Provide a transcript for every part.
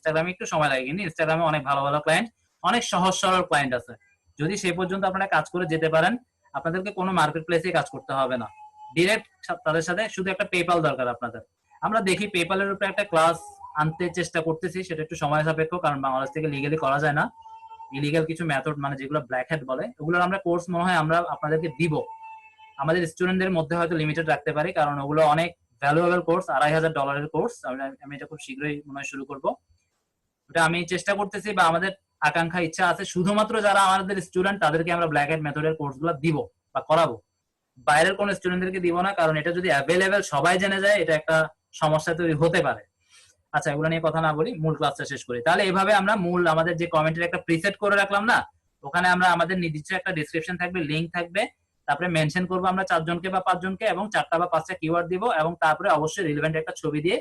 ইনস্টাগ্রামে একটু সময় লাগে, কিন্তু ইনস্টাগ্রামে অনেক ভালো ভালো ক্লায়েন্ট, অনেক সহজ সরল ক্লায়েন্ট আছে। যদি সেই পর্যন্ত আপনারা কাজ করে যেতে পারেন, আপনাদেরকে কোনো মার্কেট প্লেসে কাজ করতে হবে না, ডিরেক্ট তাদের সাথে শুধু একটা পেপাল দরকার আপনাদের। আমরা দেখি পেপালের উপরে একটা ক্লাস আনতে চেষ্টা করতেছি, সেটা একটু সময় সাপেক্ষ, কারণ বাংলাদেশ থেকে লিগালি করা যায় না। ইলিগাল কিছু মেথড, মানে যেগুলো ব্ল্যাক হ্যাট বলে, ওগুলোর আমরা কোর্স মনে হয় আমরা আপনাদেরকে দিব, আমাদের স্টুডেন্টদের মধ্যে হয়তো লিমিটেড রাখতে পারি, কারণ ওগুলো অনেক ভ্যালুয়েবল কোর্স, $2,500 কোর্স। আমি এটা খুব শীঘ্রই মনে হয় শুরু করবো। ওটা আমি চেষ্টা করতেছি, বা আমাদের আকাঙ্ক্ষা ইচ্ছা আছে, শুধুমাত্র যারা আমাদের স্টুডেন্ট তাদেরকে আমরা ব্ল্যাক হ্যাট মেথডের কোর্সগুলো দিব বা করাবো, বাইরের কোন স্টুডেন্টদেরকে দিব না, কারণ এটা যদি অ্যাভেলেবেল সবাই জেনে যায়, এটা একটা সমস্যা তৈরি হতে পারে। আচ্ছা, এগুলো নিয়ে কথা না বলি, মূল ক্লাসটা শেষ করি। তাহলে এভাবে আমরা মূল আমাদের যে কমেন্টের একটা প্রিসেট করে রাখলাম না, ওখানে আমরা আমাদের নির্দিষ্ট একটা ডেসক্রিপশন থাকবে, লিঙ্ক থাকবে, তারপরে মেনশন করবো আমরা 4 জনকে বা 5 জনকে, এবং 4টা বা 5টা কিওয়ার্ড দিব, এবং তারপরে অবশ্যই রিলেভেন্ট একটা ছবি দিয়ে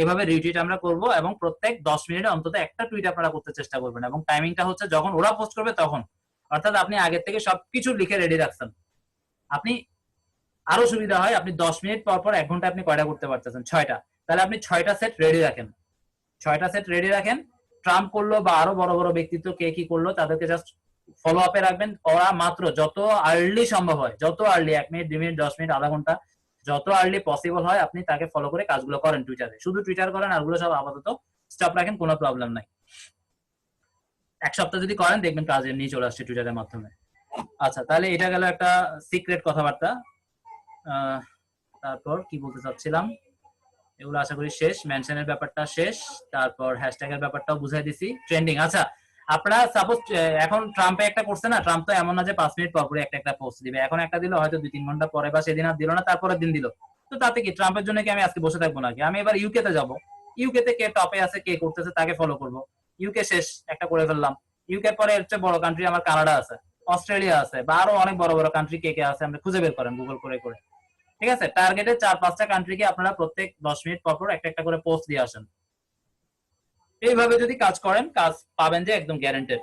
এভাবে রিটুইট আমরা করব, এবং প্রত্যেক 10 মিনিটে অন্তত একটা টুইট আপনারা করতে চেষ্টা করবেন, এবং টাইমিংটা হচ্ছে যখন ওরা পোস্ট করবে তখন, অর্থাৎ আপনি আগে থেকে সবকিছু লিখে রেডি রাখছেন। আপনি আরো সুবিধা হয়, আপনি 10 মিনিট পর পর 1 ঘন্টা আপনি কয়টা করতে পারতেছেন? 6টা। তাহলে আপনি 6টা সেট রেডি রাখেন, 6টা সেট রেডি রাখেন। ট্রাম্প করলো বা আরো বড় বড় ব্যক্তিত্ব কে কি করলো তাদেরকে জাস্ট ফলো আপে রাখবেন। ওরা মাত্র যত আর্লি সম্ভব হয়, যত আর্লি, 1 মিনিট 2 মিনিট 10 মিনিট আধা ঘন্টা, যত আর্লি পসিবল হয় আপনি তাকে ফলো করে কাজগুলো করেন টুইটারে। শুধু টুইটার করেন, আরগুলো সব আপাতত স্টপ রাখেন, কোনো প্রবলেম নাই। 1 সপ্তাহ যদি করেন দেখবেন কাজ এমনি চলে আসছে টুইটারের মাধ্যমে। আচ্ছা, তাহলে এটা গেল একটা সিক্রেট কথাবার্তা। তারপর কি বলতে চাচ্ছিলাম, এগুলো আশা করি শেষ। মেনশনের ব্যাপারটা শেষ, তারপর হ্যাশট্যাগের ব্যাপারটাও বুঝাই দিছি। ট্রেন্ডিং, আচ্ছা আপনারা সাপোজ এখন ট্রাম্পে একটা করছে না, ট্রাম্প তো এমন না যে 5 মিনিট পর পরে একটা একটা পোস্ট দিবে, এখন একটা দিল হয়তো 2-3 ঘন্টা পরে, বা সেদিন আর দিল না, তারপরের দিন দিল। তো তাতে কি, ট্রাম্পের জন্য কি আমি আজকে বসে থাকবো নাকি? আমি এবার ইউকে তে যাবো, ইউকে তে কে টপে আছে, কে করতেছে তাকে ফলো করবো। ইউকে শেষ, একটা করে ফেললাম। ইউকে পরে এর চেয়ে বড় কান্ট্রি আমার কানাডা আছে, অস্ট্রেলিয়া আছে, বা আরো অনেক বড় বড় কান্ট্রি কে কে আছে আমরা খুঁজে বের করেন গুগল করে করে। ঠিক আছে, টার্গেটে 4-5টা কান্ট্রিকে আপনারা প্রত্যেক 10 মিনিট পর পর একটা একটা করে পোস্ট দিয়ে আসেন। এইভাবে যদি কাজ করেন, কাজ পাবেন যে একদম গ্যারান্টেড।